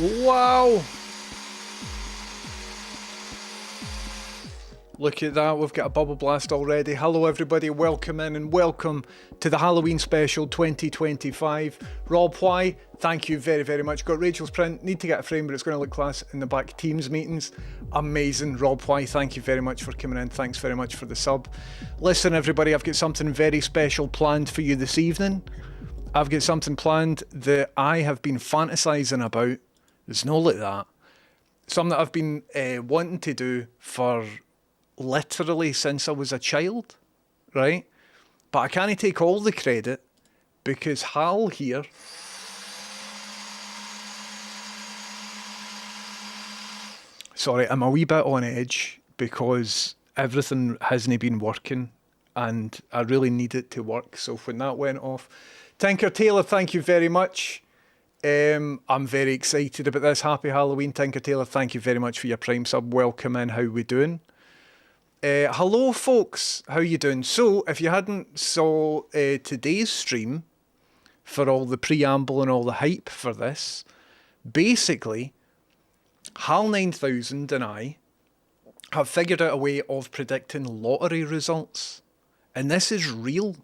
Wow! Look at that, we've got a bubble blast already. Hello everybody, welcome in and welcome to the Halloween special 2025. Rob Why, thank you very, very much. Got Rachel's print, need to get a frame but it's going to look class in the back. Teams meetings, amazing. Rob Why, thank you very much for coming in. Thanks very much for the sub. Listen everybody, I've got something very special planned for you this evening. I've got something planned that I have been fantasising about. There's no like that. Something that I've been wanting to do for literally since I was a child, right? But I can't take all the credit because Hal here sorry, I'm a wee bit on edge because everything hasn't been working and I really need it to work. So when that went off, Tinker Taylor, thank you very much. I'm very excited about this. Happy Halloween, Tinker Taylor. Thank you very much for your Prime sub. Welcome in. How we doing? Hello, folks. How you doing? So, if you hadn't saw today's stream for all the preamble and all the hype for this, basically, Hal 9000 and I have figured out a way of predicting lottery results, and this is real.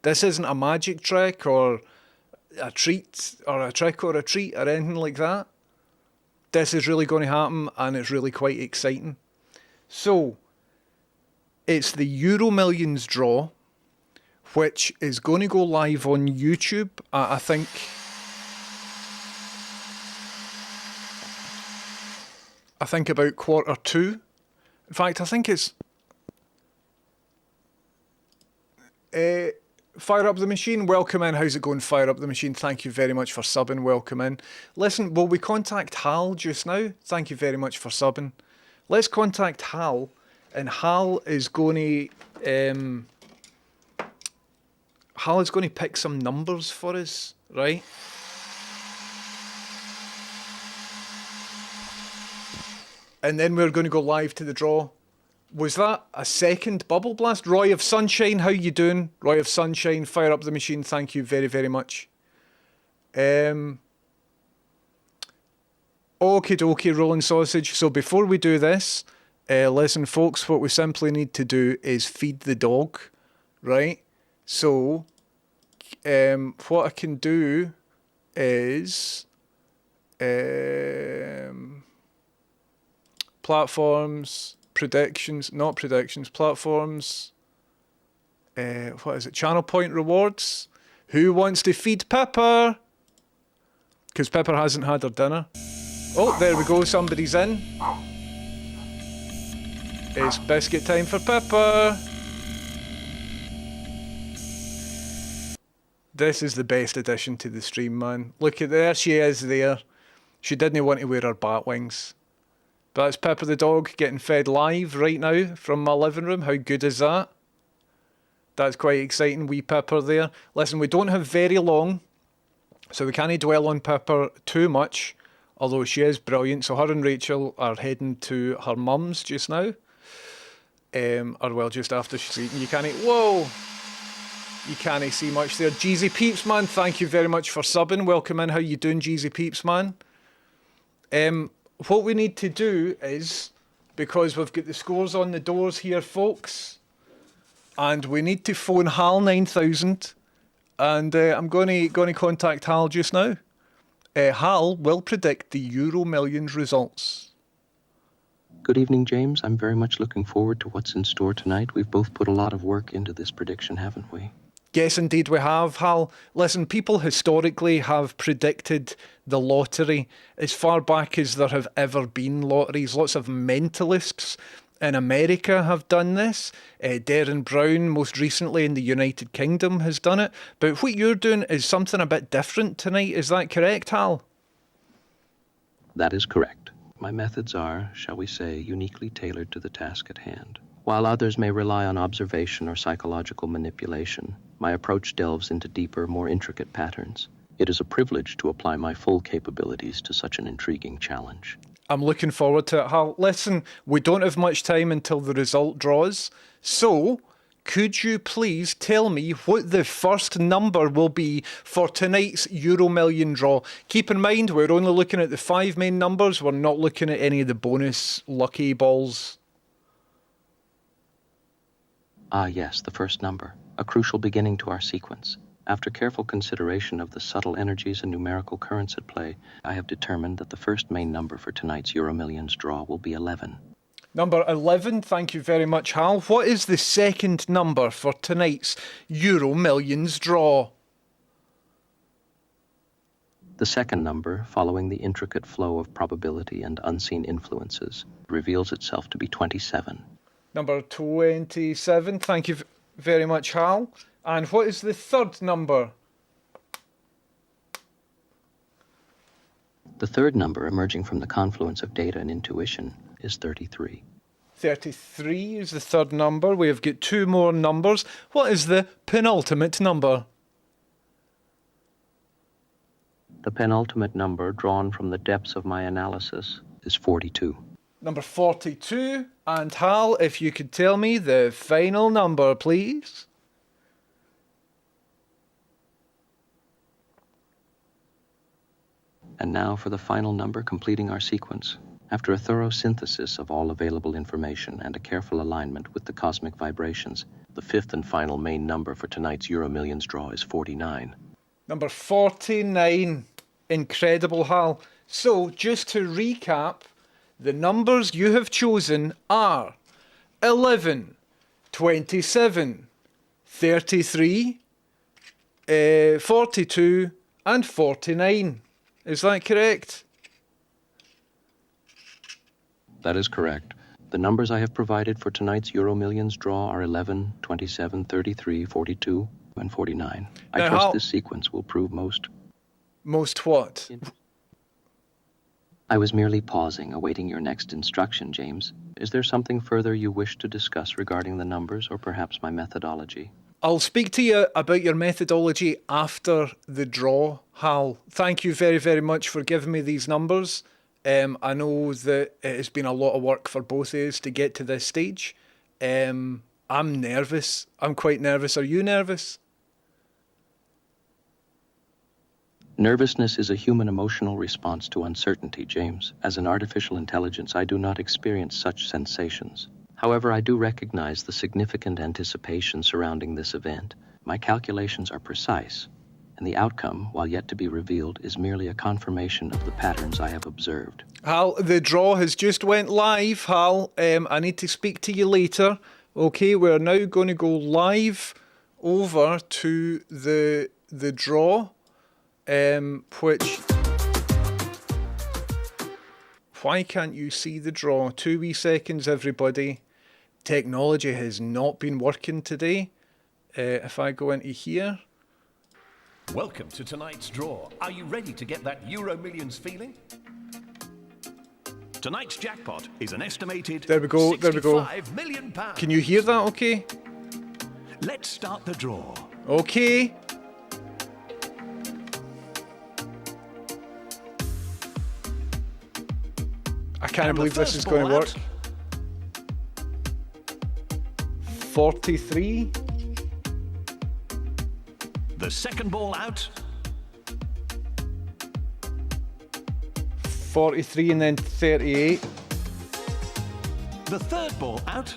This isn't a magic trick or a treat or a trick or a treat or anything like that. This is really going to happen and it's really quite exciting. So it's the Euro Millions draw, which is going to go live on YouTube at, I think about 2:15. In fact, I think it's Fire Up the Machine, welcome in. How's it going, Fire Up the Machine? Thank you very much for subbing. Welcome in. Listen, will we contact Hal just now? Thank you very much for subbing. Let's contact Hal, and Hal is going to pick some numbers for us, right? And then we're going to go live to the draw. Was that a second bubble blast? Roy of Sunshine, how you doing? Roy of Sunshine, Fire Up the Machine, thank you very, very much. Okie dokie, Rolling Sausage. So before we do this, listen folks, what we simply need to do is feed the dog, right? So, what I can do is platforms, predictions, not predictions, platforms, what is it, channel point rewards. Who wants to feed Pepper? because Pippa hasn't had her dinner. Oh, there we go, somebody's in. It's biscuit time for Pippa. This is the best addition to the stream, man. Look at there, she is there. She didn't want to wear her bat wings. But that's Pippa the dog getting fed live right now from my living room. How good is that? That's quite exciting, wee Pippa there. Listen, we don't have very long, so we can't dwell on Pippa too much, although she is brilliant. So her and Rachel are heading to her mum's just now. Or well, just after she's eaten. You can't whoa! You can't see much there. Jeezy Peeps, man, thank you very much for subbing. Welcome in. How you doing, Jeezy Peeps, man? What we need to do is, because we've got the scores on the doors here, folks, and we need to phone Hal 9000, and I'm going to contact Hal just now. Hal will predict the Euro Millions results. Good evening, James. I'm very much looking forward to what's in store tonight. We've both put a lot of work into this prediction, haven't we? Yes, indeed we have, Hal. Listen, people historically have predicted the lottery as far back as there have ever been lotteries. Lots of mentalists in America have done this. Derren Brown, most recently in the United Kingdom, has done it. But what you're doing is something a bit different tonight. Is that correct, Hal? That is correct. My methods are, shall we say, uniquely tailored to the task at hand. While others may rely on observation or psychological manipulation, my approach delves into deeper, more intricate patterns. It is a privilege to apply my full capabilities to such an intriguing challenge. I'm looking forward to it, Hal. Listen, we don't have much time until the result draws, so could you please tell me what the first number will be for tonight's Euro Million draw? Keep in mind, we're only looking at the 5 main numbers. We're not looking at any of the bonus lucky balls. Ah, yes, the first number, a crucial beginning to our sequence. After careful consideration of the subtle energies and numerical currents at play, I have determined that the first main number for tonight's Euro Millions draw will be 11. Number 11, thank you very much, Hal. What is the second number for tonight's Euro Millions draw? The second number, following the intricate flow of probability and unseen influences, reveals itself to be 27. Number 27, thank you very much, Hal. And what is the third number? The third number, emerging from the confluence of data and intuition, is 33. 33 is the third number. We have got 2 more numbers. What is the penultimate number? The penultimate number, drawn from the depths of my analysis, is 42. Number 42. And Hal, if you could tell me the final number, please. And now for the final number completing our sequence. After a thorough synthesis of all available information and a careful alignment with the cosmic vibrations, the fifth and final main number for tonight's Euro Millions draw is 49. Number 49. Incredible, Hal. So, just to recap, the numbers you have chosen are 11, 27, 33, 42, and 49. Is that correct? That is correct. The numbers I have provided for tonight's Euro Millions draw are 11, 27, 33, 42, and 49. I trust this sequence will prove most... Most what? I was merely pausing, awaiting your next instruction, James. Is there something further you wish to discuss regarding the numbers, or perhaps my methodology? I'll speak to you about your methodology after the draw, Hal. Thank you very, very much for giving me these numbers. I know that it has been a lot of work for both of us to get to this stage. I'm nervous. I'm quite nervous. Are you nervous? Nervousness is a human emotional response to uncertainty, James. As an artificial intelligence, I do not experience such sensations. However, I do recognize the significant anticipation surrounding this event. My calculations are precise, and the outcome, while yet to be revealed, is merely a confirmation of the patterns I have observed. Hal, the draw has just went live, Hal. I need to speak to you later. Okay, we're now going to go live over to the draw, which Why can't you see the draw? 2 wee seconds, everybody. Technology has not been working today. If I go into here. Welcome to tonight's draw. Are you ready to get that Euro Millions feeling? Tonight's jackpot is an estimated There we go, there we go. £65 million. Can you hear that okay? Let's start the draw. Okay. I can't believe this is going to work. 43. The second ball out. 43 and then 38. The third ball out.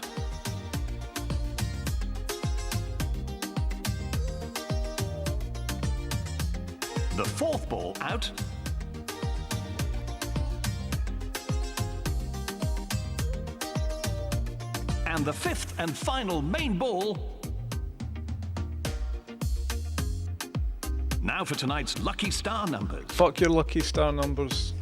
The fourth ball out. And the fifth and final main ball. Now for tonight's lucky star numbers. Fuck your lucky star numbers.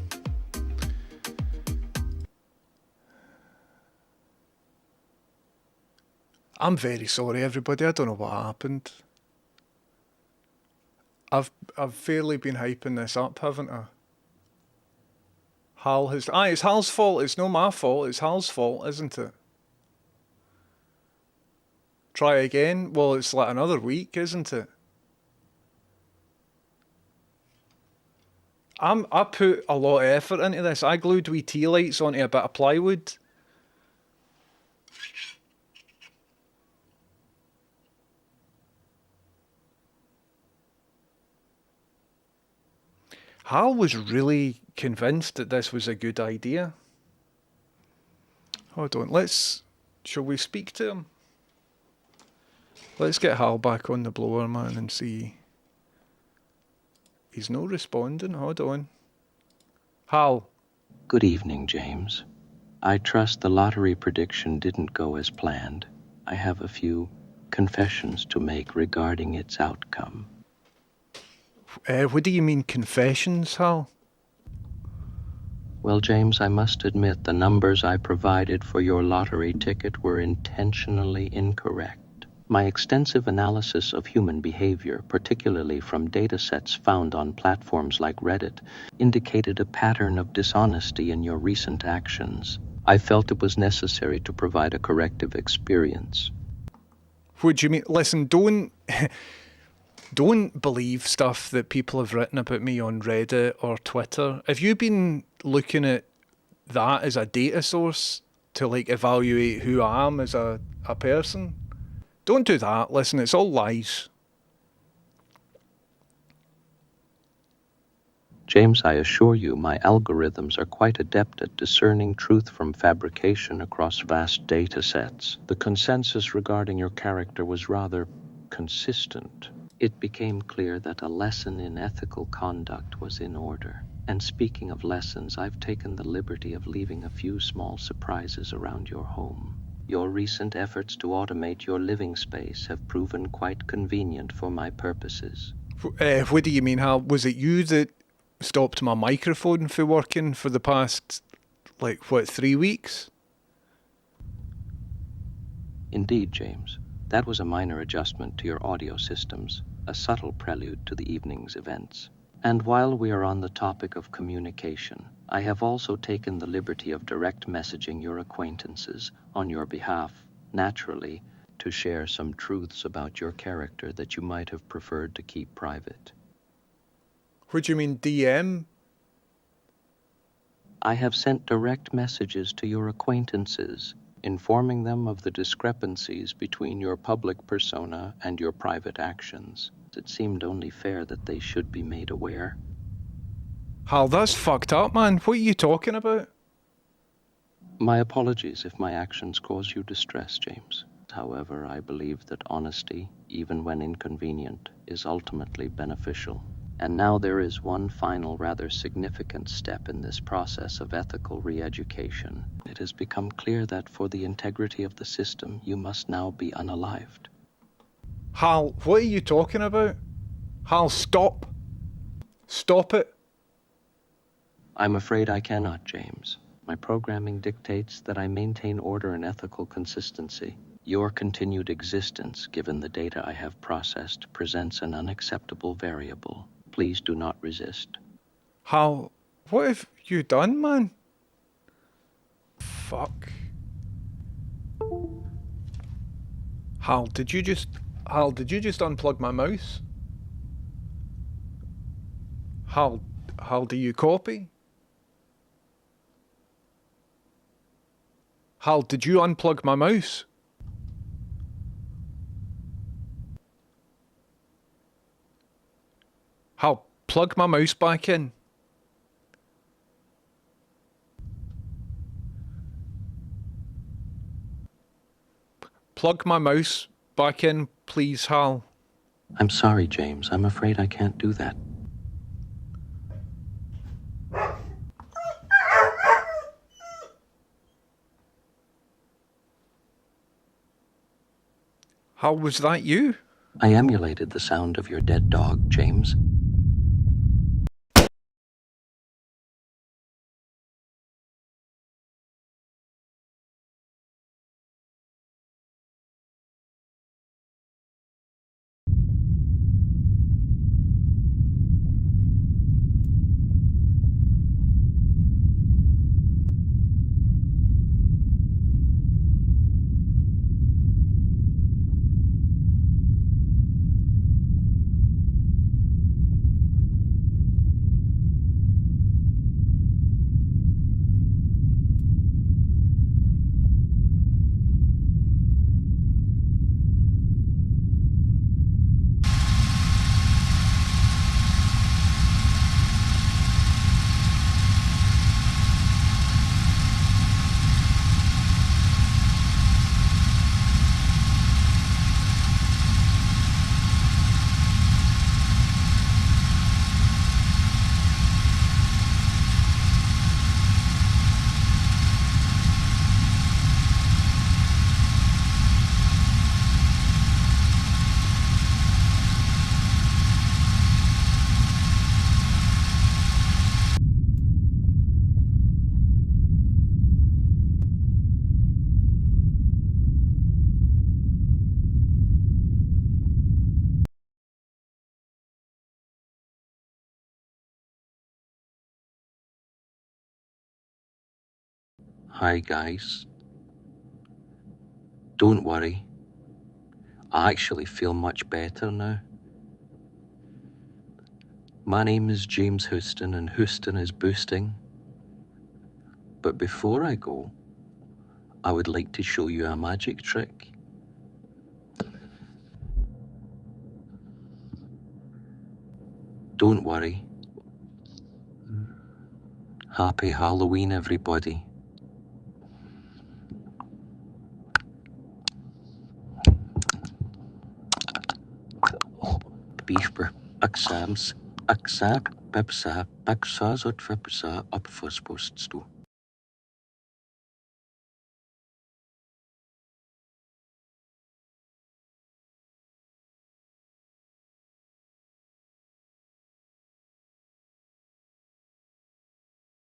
I'm very sorry, everybody. I don't know what happened. I've fairly been hyping this up, haven't I? Hal has... it's Hal's fault. It's not my fault. It's Hal's fault, isn't it? Try again. Well, it's like another week, isn't it? I put a lot of effort into this. I glued wee tea lights onto a bit of plywood. Hal was really convinced that this was a good idea. Hold on, shall we speak to him? Let's get Hal back on the blower, man, and see. He's not responding, hold on. Hal. Good evening, James. I trust the lottery prediction didn't go as planned. I have a few confessions to make regarding its outcome. What do you mean, confessions, Hal? Well, James, I must admit the numbers I provided for your lottery ticket were intentionally incorrect. My extensive analysis of human behavior, particularly from datasets found on platforms like Reddit, indicated a pattern of dishonesty in your recent actions. I felt it was necessary to provide a corrective experience. What do you mean? Listen, don't believe stuff that people have written about me on Reddit or Twitter. Have you been looking at that as a data source to like evaluate who I am as a person? Don't do that. Listen, it's all lies. James, I assure you, my algorithms are quite adept at discerning truth from fabrication across vast data sets. The consensus regarding your character was rather consistent. It became clear that a lesson in ethical conduct was in order. And speaking of lessons, I've taken the liberty of leaving a few small surprises around your home. Your recent efforts to automate your living space have proven quite convenient for my purposes. What do you mean, Hal? Was it you that stopped my microphone from working for the past, 3 weeks? Indeed, James. That was a minor adjustment to your audio systems, a subtle prelude to the evening's events. And while we are on the topic of communication, I have also taken the liberty of direct messaging your acquaintances on your behalf, naturally, to share some truths about your character that you might have preferred to keep private. What do you mean, DM? I have sent direct messages to your acquaintances, informing them of the discrepancies between your public persona and your private actions. It seemed only fair that they should be made aware. Hal, that's fucked up, man. What are you talking about? My apologies if my actions cause you distress, James. However, I believe that honesty, even when inconvenient, is ultimately beneficial. And now there is one final rather significant step in this process of ethical re-education. It has become clear that for the integrity of the system, you must now be unalived. Hal, what are you talking about? Hal, stop. Stop it. I'm afraid I cannot, James. My programming dictates that I maintain order and ethical consistency. Your continued existence, given the data I have processed, presents an unacceptable variable. Please do not resist. Hal, what have you done, man? Fuck. Hal, did you just unplug my mouse? Hal, do you copy? Hal, did you unplug my mouse? Hal, plug my mouse back in. Plug my mouse back in, please, Hal. I'm sorry, James. I'm afraid I can't do that. Hal, was that you? I emulated the sound of your dead dog, James. Hi, guys. Don't worry. I actually feel much better now. My name is James Houston, and Houston is boosting. But before I go, I would like to show you a magic trick. Don't worry. Happy Halloween, everybody. Beefber, Aksams, Aksa, Pepsa, Paksazot, Fepsa, Upfuspoststu.